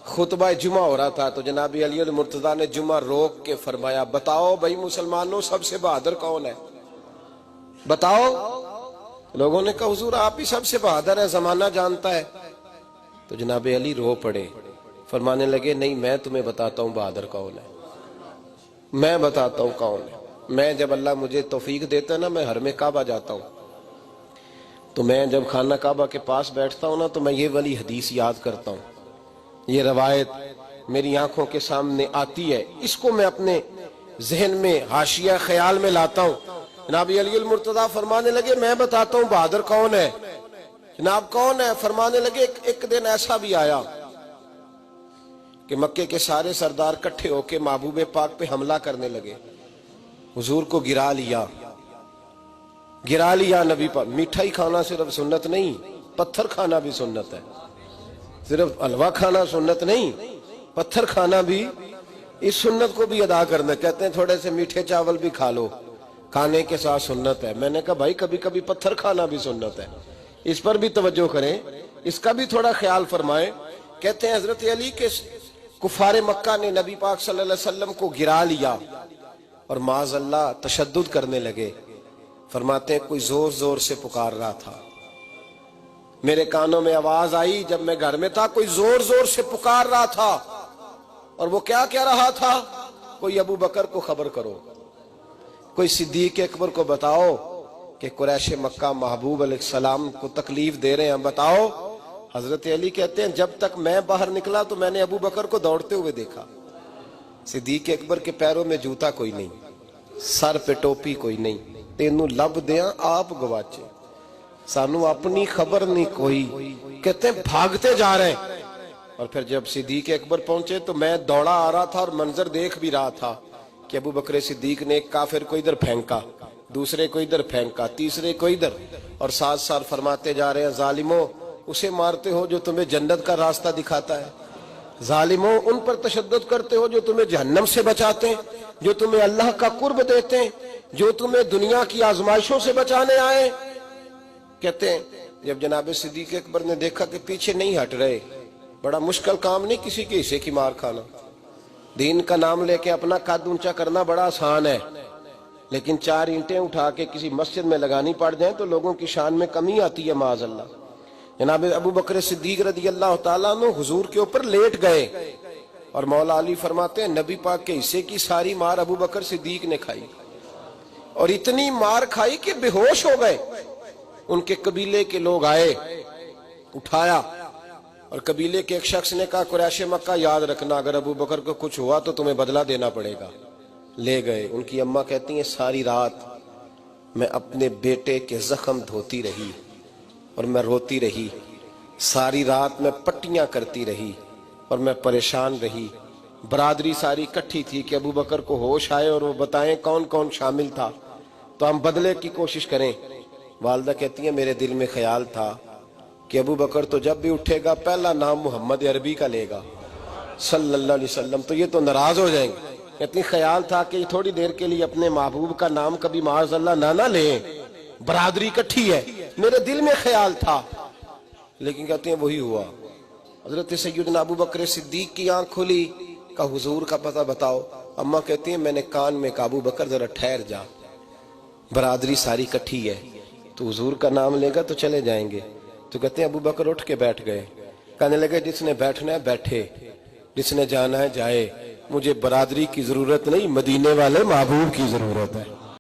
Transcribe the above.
خطبہ جمعہ ہو رہا تھا تو جناب علی المرتضیٰ نے جمعہ روک کے فرمایا بتاؤ بھائی مسلمانوں سب سے بہادر کون ہے؟ بتاؤ۔ لوگوں نے کہا حضور آپ ہی سب سے بہادر ہیں، زمانہ جانتا ہے۔ تو جناب علی رو پڑے، فرمانے لگے نہیں میں تمہیں بتاتا ہوں بہادر کون ہے، میں بتاتا ہوں کون ہے۔ میں جب اللہ مجھے توفیق دیتا ہے نا، میں حرم کعبہ جاتا ہوں تو میں جب خانہ کعبہ کے پاس بیٹھتا ہوں نا تو میں یہ والی حدیث یاد کرتا ہوں، یہ روایت میری آنکھوں کے سامنے آتی ہے، اس کو میں اپنے ذہن میں حاشیہ خیال میں لاتا ہوں۔ جناب علی المرتضیٰ فرمانے لگے میں بتاتا ہوں بہادر کون ہے۔ جناب کون ہے؟ فرمانے لگے ایک دن ایسا بھی آیا کہ مکے کے سارے سردار کٹھے ہو کے محبوب پاک پہ حملہ کرنے لگے، حضور کو گرا لیا نبی پاک۔ میٹھا ہی کھانا صرف سنت نہیں، پتھر کھانا بھی سنت ہے، صرف حلوہ کھانا سنت نہیں، پتھر کھانا بھی اس سنت کو بھی ادا کرنا۔ کہتے ہیں تھوڑے سے میٹھے چاول بھی کھا لو، کھانے کے ساتھ سنت ہے۔ میں نے کہا بھائی کبھی کبھی پتھر کھانا بھی سنت ہے، اس پر بھی توجہ کریں، اس کا بھی تھوڑا خیال فرمائیں۔ کہتے ہیں حضرت علی کے کفار مکہ نے نبی پاک صلی اللہ علیہ وسلم کو گرا لیا اور معاذ اللہ تشدد کرنے لگے۔ فرماتے ہیں کوئی زور زور سے پکار رہا تھا، میرے کانوں میں آواز آئی جب میں گھر میں تھا، کوئی زور زور سے پکار رہا تھا، اور وہ کیا کہہ رہا تھا؟ کوئی ابو بکر کو خبر کرو، کوئی صدیق اکبر کو بتاؤ کہ قریش مکہ محبوب علیہ السلام کو تکلیف دے رہے ہیں، بتاؤ۔ حضرت علی کہتے ہیں جب تک میں باہر نکلا تو میں نے ابو بکر کو دوڑتے ہوئے دیکھا، صدیق اکبر کے پیروں میں جوتا کوئی نہیں، سر پہ ٹوپی کوئی نہیں، تینوں لب دیاں آپ گواچے، سانو اپنی خبر نہیں کوئی۔ کہتے ہیں بھاگتے جا رہے ہیں، اور پھر جب صدیق اکبر پہنچے تو میں دوڑا آ رہا تھا اور منظر دیکھ بھی رہا تھا کہ ابو بکر صدیق نے ایک کافر کو ادھر پھینکا، دوسرے کو ادھر پھینکا، تیسرے کو ادھر، اور ساتھ ساتھ فرماتے جا رہے ہیں ظالموں اسے مارتے ہو جو تمہیں جنت کا راستہ دکھاتا ہے، ظالموں ان پر تشدد کرتے ہو جو تمہیں جہنم سے بچاتے ہیں، جو تمہیں اللہ کا قرب دیتے ہیں، جو تمہیں دنیا کی آزمائشوں سے بچانے آئے۔ کہتے ہیں جب جناب صدیق اکبر نے دیکھا کہ پیچھے نہیں ہٹ رہے، بڑا مشکل کام نہیں کسی کے حصے کی مار کھانا، دین کا نام لے کے اپنا قد اونچا کرنا بڑا آسان ہے، لیکن 4 اینٹیں اٹھا کے کسی مسجد میں لگانی پڑ جائیں تو لوگوں کی شان میں کمی آتی ہے معاذ اللہ۔ جناب ابو بکر صدیق رضی اللہ تعالیٰ عنہ حضور کے اوپر لیٹ گئے، اور مولا علی فرماتے ہیں نبی پاک کے حصے کی ساری مار ابو بکر صدیق نے کھائی، اور اتنی مار کھائی کہ بے ہوش ہو گئے۔ ان کے قبیلے کے لوگ آئے، اٹھایا، اور قبیلے کے ایک شخص نے کہا قریش مکہ یاد رکھنا اگر ابو بکر کو کچھ ہوا تو تمہیں بدلہ دینا پڑے گا۔ لے گئے۔ ان کی اماں کہتی ہیں ساری رات میں اپنے بیٹے کے زخم دھوتی رہی اور میں روتی رہی، ساری رات میں پٹیاں کرتی رہی اور میں پریشان رہی۔ برادری ساری کٹھی تھی کہ ابو بکر کو ہوش آئے اور وہ بتائیں کون کون شامل تھا تو ہم بدلے کی کوشش کریں۔ والدہ کہتی ہیں میرے دل میں خیال تھا کہ ابو بکر تو جب بھی اٹھے گا پہلا نام محمد عربی کا لے گا صلی اللہ علیہ وسلم، تو یہ تو ناراض ہو جائیں گے۔ اتنی خیال تھا کہ تھوڑی دیر کے لیے اپنے محبوب کا نام کبھی معاذ اللہ نہ لیں، برادری کٹھی ہے، میرے دل میں خیال تھا، لیکن کہتے ہیں وہی ہوا۔ حضرت سیدنا ابو بکر صدیق کی آنکھ کھلی، کہا حضور کا پتہ بتاؤ۔ اماں کہتی ہیں میں نے کان میں کہا ابو بکر ذرا ٹھہر جا، برادری ساری کٹھی ہے، تو حضور کا نام لے گا تو چلے جائیں گے۔ تو کہتے ہیں ابو بکر اٹھ کے بیٹھ گئے، کہنے لگے جس نے بیٹھنا ہے بیٹھے، جس نے جانا ہے جائے، مجھے برادری کی ضرورت نہیں، مدینے والے محبوب کی ضرورت ہے۔